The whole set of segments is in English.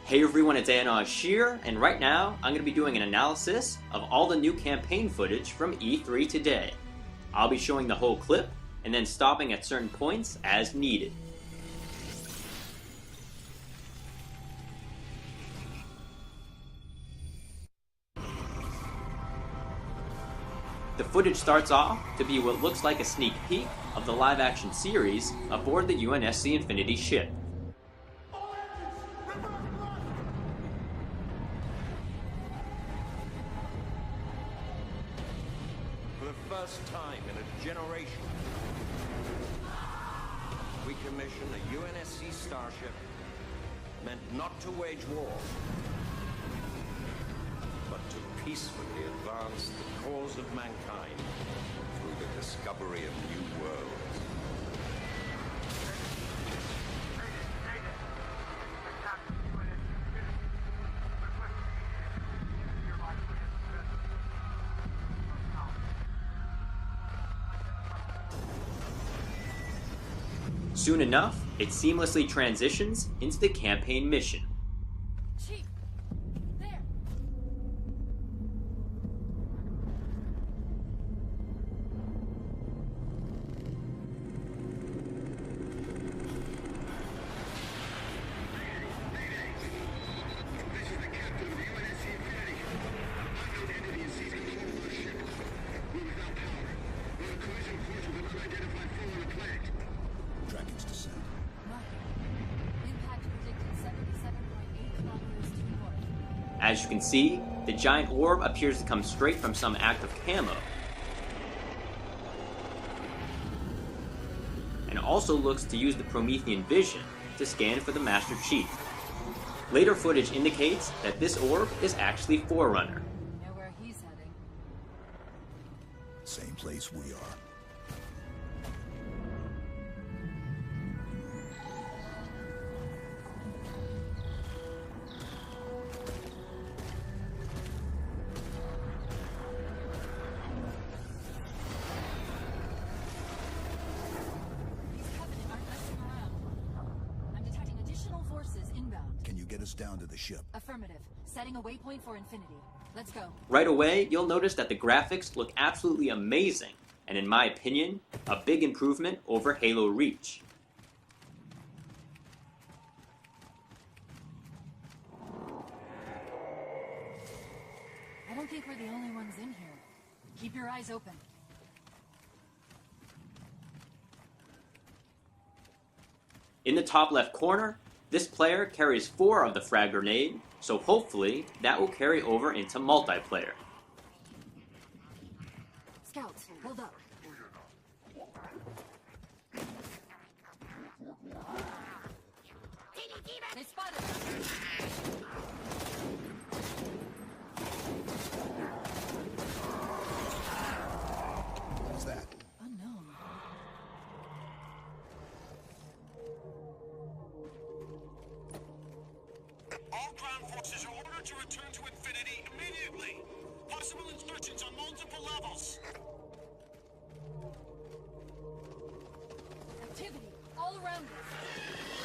Hey everyone, it's Anoj here, and right now I'm going to be doing an analysis of all the new campaign footage from E3 today. I'll be showing the whole clip, and then stopping at certain points as needed. The footage starts off to be what looks like a sneak peek of the live-action series aboard the UNSC Infinity ship. For the first time in a generation, we commission a UNSC starship meant not to wage war, but to peacefully advance the cause of mankind through the discovery of new worlds. Soon enough, it seamlessly transitions into the campaign mission. Chief, there. This is the captain of the UNSC Infinity. Unknown entity is seizing control of the ship. We're without power. We're on a collision course with an unidentified foe on the planet. Tracking's descent. Mark. Impact predicted 77.8 kilometers to the north. As you can see, the giant orb appears to come straight from some active camo, and also looks to use the Promethean vision to scan for the Master Chief. Later footage indicates that this orb is actually Forerunner. Know where he's heading. Same place we are. These Covenant aren't messing around. I'm detecting additional forces inbound. Can you get us down to the ship? Affirmative. Setting a waypoint for Infinity. Let's go. Right away, you'll notice that the graphics look absolutely amazing, and in my opinion, a big improvement over Halo Reach. I don't think we're the only ones in here. Keep your eyes open. In the top left corner, this player carries 4 of the frag grenade, so hopefully that will carry over into multiplayer. Scouts, hold up. They spotted us. What's that? Unknown. All ground forces are ordered to return to Infinity immediately. Possible insertions on multiple levels. Activity all around us.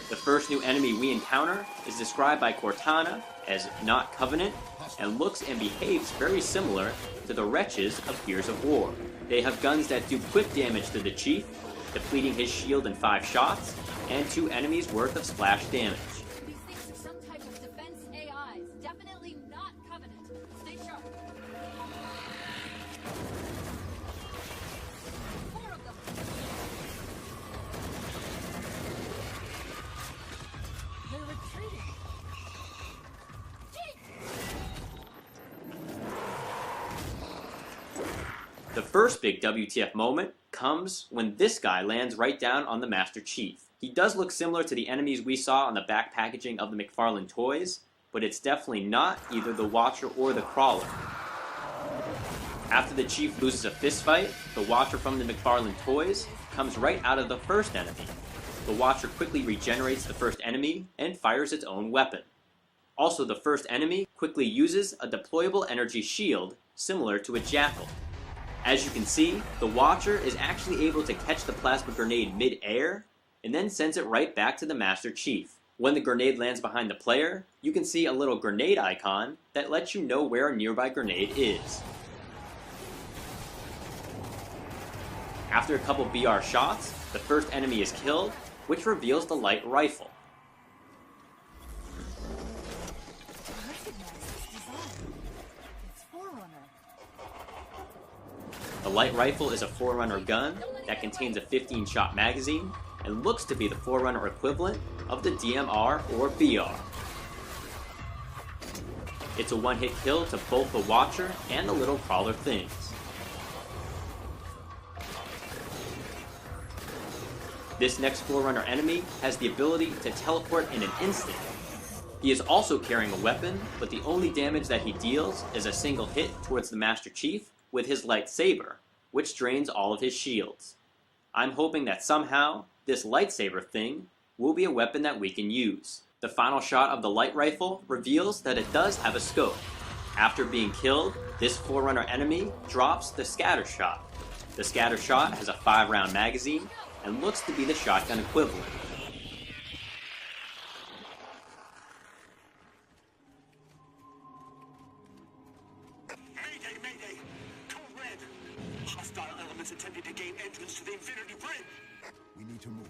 The first new enemy we encounter is described by Cortana as not Covenant, and looks and behaves very similar to the wretches of Gears of War. They have guns that do quick damage to the Chief, depleting his shield in 5 shots, and 2 enemies worth of splash damage. These things are some type of defense AIs. Definitely not Covenant. Stay sharp. 4 of them. They're retreating. The first big WTF moment comes when this guy lands right down on the Master Chief. He does look similar to the enemies we saw on the back packaging of the McFarlane toys, but it's definitely not either the Watcher or the Crawler. After the Chief loses a fistfight, the Watcher from the McFarlane toys comes right out of the first enemy. The Watcher quickly regenerates the first enemy and fires its own weapon. Also, the first enemy quickly uses a deployable energy shield similar to a Jackal. As you can see, the Watcher is actually able to catch the plasma grenade mid-air and then sends it right back to the Master Chief. When the grenade lands behind the player, you can see a little grenade icon that lets you know where a nearby grenade is. After a couple BR shots, the first enemy is killed, which reveals the light rifle. I recognize this design. It's Forerunner. The light rifle is a Forerunner gun that contains a 15-shot magazine and looks to be the Forerunner equivalent of the DMR or BR. It's a one-hit kill to both the Watcher and the little crawler things. This next Forerunner enemy has the ability to teleport in an instant. He is also carrying a weapon, but the only damage that he deals is a single hit towards the Master Chief with his lightsaber, which drains all of his shields. I'm hoping that somehow, this lightsaber thing will be a weapon that we can use. The final shot of the light rifle reveals that it does have a scope. After being killed, this Forerunner enemy drops the scatter shot. The scatter shot has a 5-round magazine and looks to be the shotgun equivalent. Mayday, mayday! Code red! Hostile elements attempting to gain entrance to the Infinity Bridge! We need to move.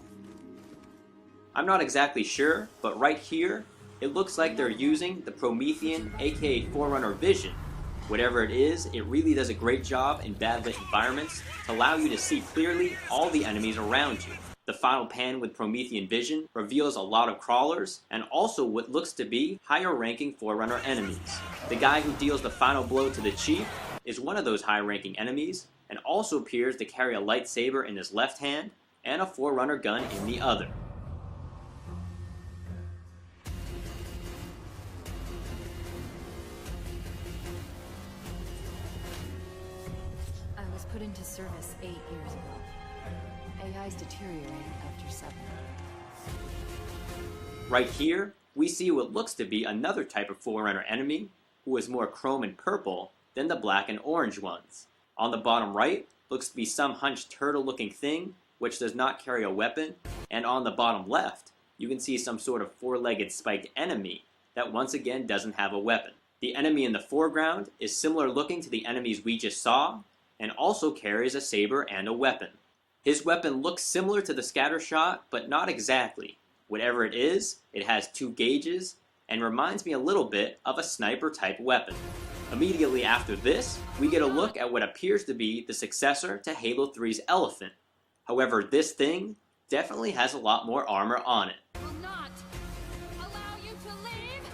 I'm not exactly sure, but right here, it looks like they're using the Promethean aka Forerunner vision. Whatever it is, it really does a great job in bad lit environments to allow you to see clearly all the enemies around you. The final pan with Promethean vision reveals a lot of crawlers and also what looks to be higher ranking Forerunner enemies. The guy who deals the final blow to the Chief is one of those high ranking enemies and also appears to carry a lightsaber in his left hand and a Forerunner gun in the other. I was put into service 8 years ago. AIs deteriorate after 7. Right here, we see what looks to be another type of Forerunner enemy who is more chrome and purple than the black and orange ones. On the bottom right looks to be some hunched turtle looking thing which does not carry a weapon, and on the bottom left you can see some sort of 4-legged spiked enemy that once again doesn't have a weapon. The enemy in the foreground is similar looking to the enemies we just saw and also carries a saber and a weapon. His weapon looks similar to the scatter shot, but not exactly. Whatever it is, it has 2 gauges and reminds me a little bit of a sniper type weapon. Immediately after this, we get a look at what appears to be the successor to Halo 3's Elephant. However, this thing definitely has a lot more armor on it. Will not allow you to leave.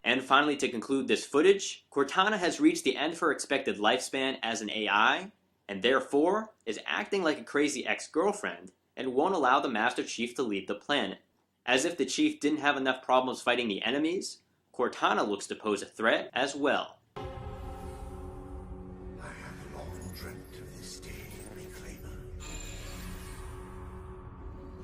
And finally, to conclude this footage, Cortana has reached the end of her expected lifespan as an AI, and therefore is acting like a crazy ex-girlfriend and won't allow the Master Chief to leave the planet. As if the Chief didn't have enough problems fighting the enemies, Cortana looks to pose a threat as well. I have long dreamt of this day, Reclaimer.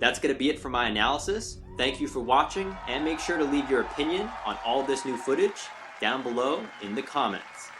That's going to be it for my analysis. Thank you for watching, and make sure to leave your opinion on all this new footage down below in the comments.